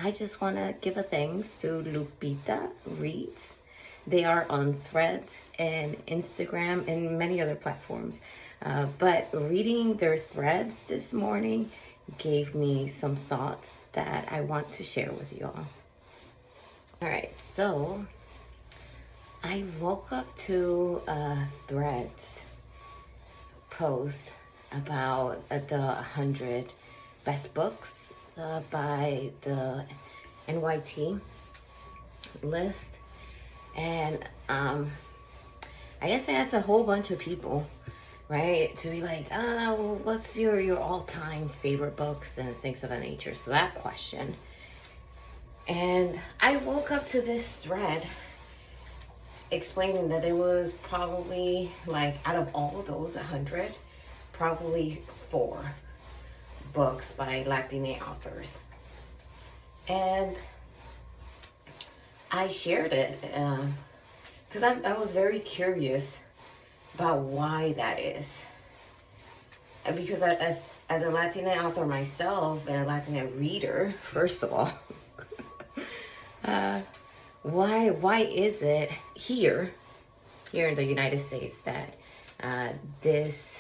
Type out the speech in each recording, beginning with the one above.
I just want to give a thanks to Lupita.reads. They are on Threads and Instagram and many other platforms. But reading their threads this morning gave me some thoughts that I want to share with you all. All right, so I woke up to a Threads post about the 100 best books by the NYT list. And I guess I asked a whole bunch of people, right, to be like, what's your all-time favorite books and things of that nature. So that question. And I woke up to this thread explaining that it was probably, like, out of all those 100, probably 4 books by Latine authors. And I shared it because I was very curious about why that is. And because as a Latine author myself and a Latine reader, first of all, why is it here in the United States that this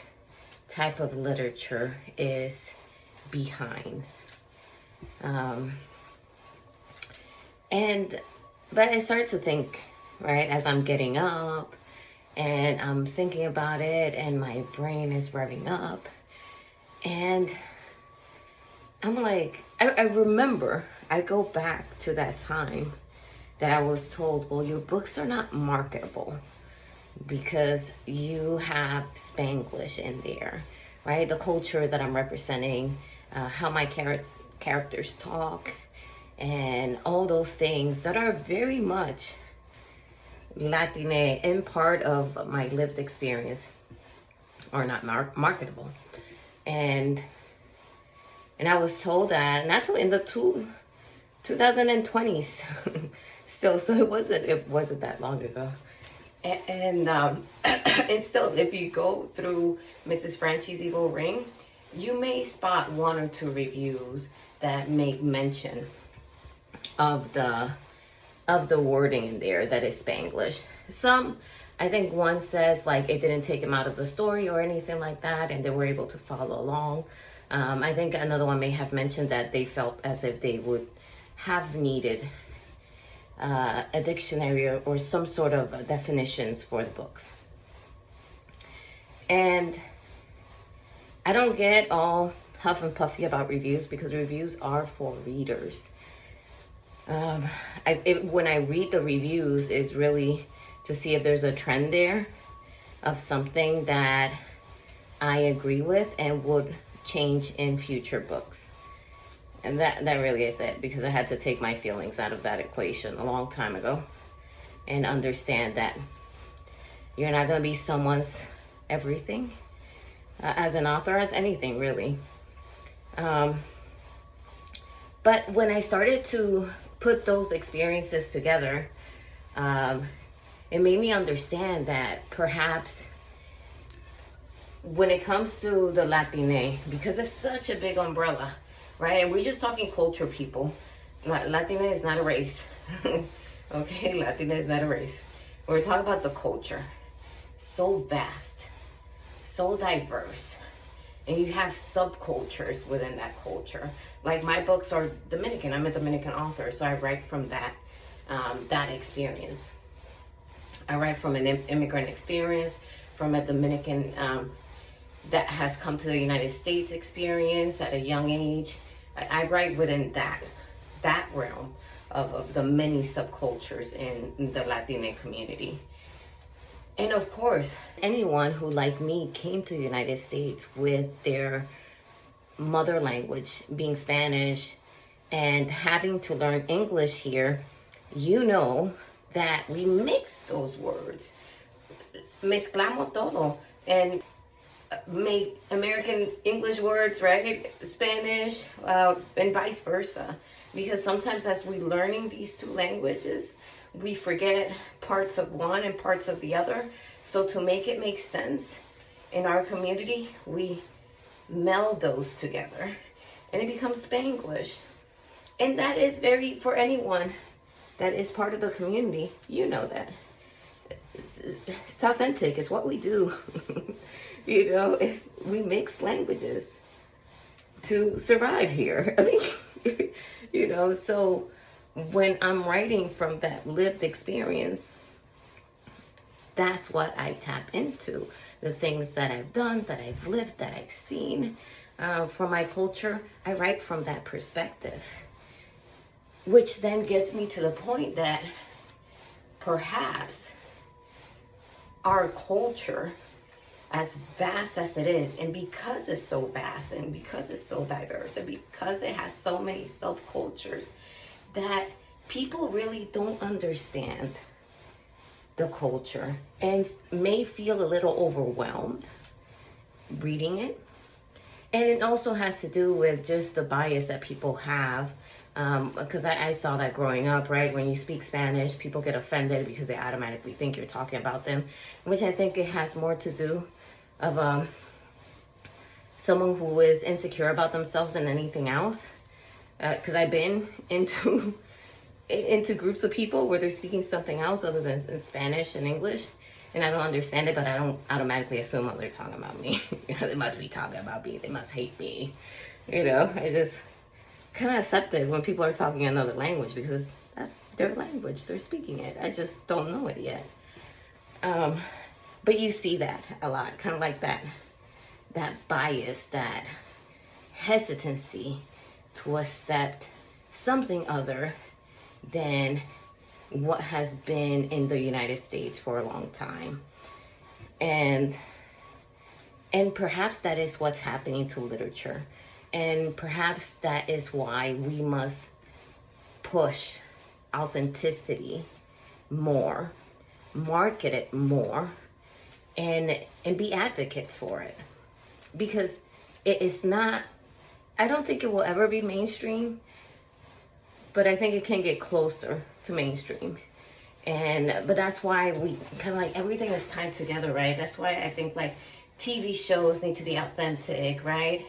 type of literature is behind? But I started to think, right, as I'm getting up and I'm thinking about it and my brain is revving up. And I'm like, I remember, I go back to that time that I was told, well, your books are not marketable because you have Spanglish in there, right? The culture that I'm representing, how my characters talk, and all those things that are very much Latine and part of my lived experience are not marketable. And I was told that not till in the 2020s still, so it wasn't that long ago. And still, if you go through Mrs. Franchi's Evil Ring, you may spot 1 or 2 reviews that make mention of the wording in there that is Spanglish. Some, I think one says like it didn't take him out of the story or anything like that, and they were able to follow along. I think another one may have mentioned that they felt as if they would have needed a dictionary or some sort of definitions for the books. And I don't get all huff and puffy about reviews because reviews are for readers. When I read the reviews is really to see if there's a trend there of something that I agree with and would change in future books. And that really is it, because I had to take my feelings out of that equation a long time ago and understand that you're not going to be someone's everything as an author, as anything really. But when I started to put those experiences together, it made me understand that perhaps when it comes to the Latine, because it's such a big umbrella, right? And we're just talking culture, people. Latine is not a race. Okay, Latine is not a race. We're talking about the culture. So vast, so diverse. And you have subcultures within that culture. Like my books are Dominican. I'm a Dominican author, so I write from that experience. I write from an immigrant experience, from a Dominican that has come to the United States experience at a young age. I write within that realm of the many subcultures in the Latine community. And of course, anyone who, like me, came to the United States with their mother language being Spanish and having to learn English here, you know that we mix those words. Mezclamos todo and make American English words, right? Spanish, and vice versa. Because sometimes as we're learning these 2 languages, we forget parts of one and parts of the other. So to make it make sense in our community, we meld those together and it becomes Spanglish. And that is very, for anyone that is part of the community, you know that. It's authentic, it's what we do. We mix languages to survive here. I mean, so when I'm writing from that lived experience, that's what I tap into. The things that I've done, that I've lived, that I've seen from my culture, I write from that perspective. Which then gets me to the point that perhaps our culture, as vast as it is, and because it's so vast, and because it's so diverse, and because it has so many subcultures, that people really don't understand the culture and may feel a little overwhelmed reading it. And it also has to do with just the bias that people have. Because I saw that growing up, right? When you speak Spanish, people get offended because they automatically think you're talking about them, which I think it has more to do of someone who is insecure about themselves than anything else. Because I've been into groups of people where they're speaking something else other than in Spanish and English, and I don't understand it, but I don't automatically assume, oh, they're talking about me. They must be talking about me. They must hate me. I just kind of accept it when people are talking another language because that's their language. They're speaking it. I just don't know it yet. But you see that a lot, kind of like that bias, that hesitancy to accept something other than what has been in the United States for a long time. And perhaps that is what's happening to literature. And perhaps that is why we must push authenticity more, market it more, and be advocates for it. Because it is not, I don't think it will ever be mainstream, but I think it can get closer to mainstream. But that's why we kind of like everything is tied together, right? That's why I think like TV shows need to be authentic, right?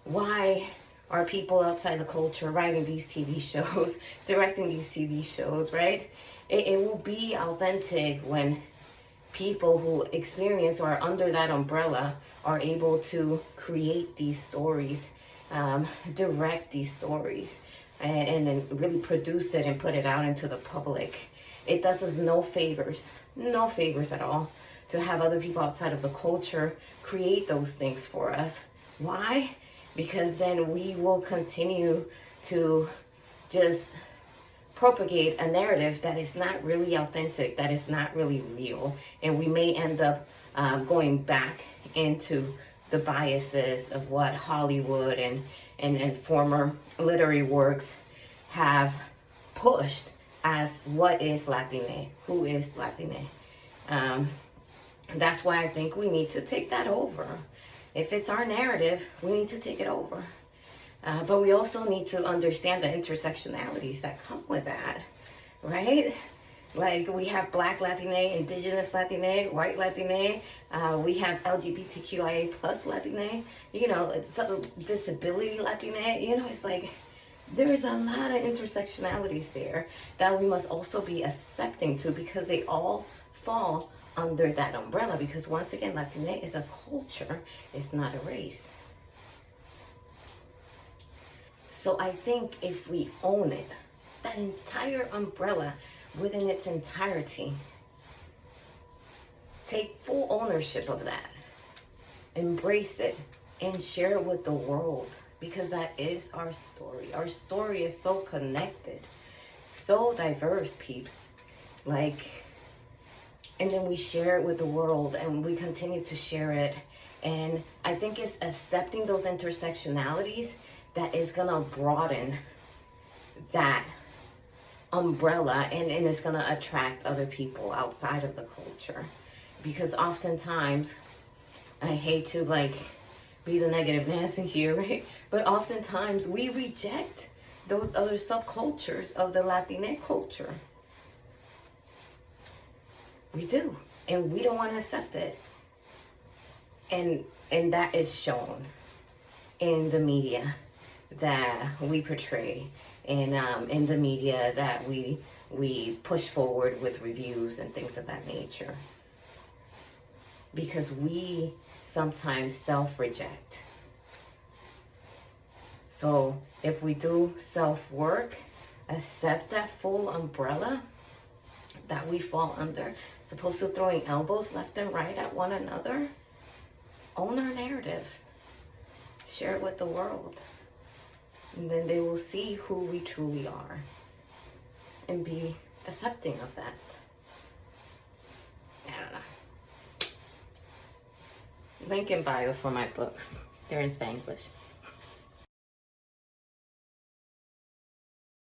Why are people outside the culture writing these TV shows, directing these TV shows, right? It will be authentic when people who experience or are under that umbrella are able to create these stories, direct these stories, and then really produce it and put it out into the public. It does us no favors at all to have other people outside of the culture create those things for us. Why? Because then we will continue to just propagate a narrative that is not really authentic, that is not really real. And we may end up going back into the biases of what Hollywood and former literary works have pushed as what is Latine, who is Latine. That's why I think we need to take that over. If it's our narrative, we need to take it over. But we also need to understand the intersectionalities that come with that, right? Like we have Black Latine, Indigenous Latine, White Latine. We have LGBTQIA plus Latine. It's disability Latine. It's like there's a lot of intersectionalities there that we must also be accepting to, because they all fall under that umbrella. Because once again, Latine is a culture, it's not a race. So I think if we own it, that entire umbrella within its entirety, take full ownership of that, embrace it, and share it with the world, because that is our story. Our story is so connected, so diverse, peeps. And then we share it with the world, and we continue to share it. And I think it's accepting those intersectionalities that is gonna broaden that umbrella, and it's gonna attract other people outside of the culture. Because oftentimes, I hate to be the negative Nancy here, right? But oftentimes we reject those other subcultures of the Latine culture. We do, and we don't want to accept it. And that is shown in the media that we portray, in the media that we push forward with reviews and things of that nature. Because we sometimes self-reject. So if we do self-work, accept that full umbrella that we fall under, as opposed to throwing elbows left and right at one another, own our narrative. Share it with the world. And then they will see who we truly are and be accepting of that. I don't know. Link in bio for my books. They're in Spanglish.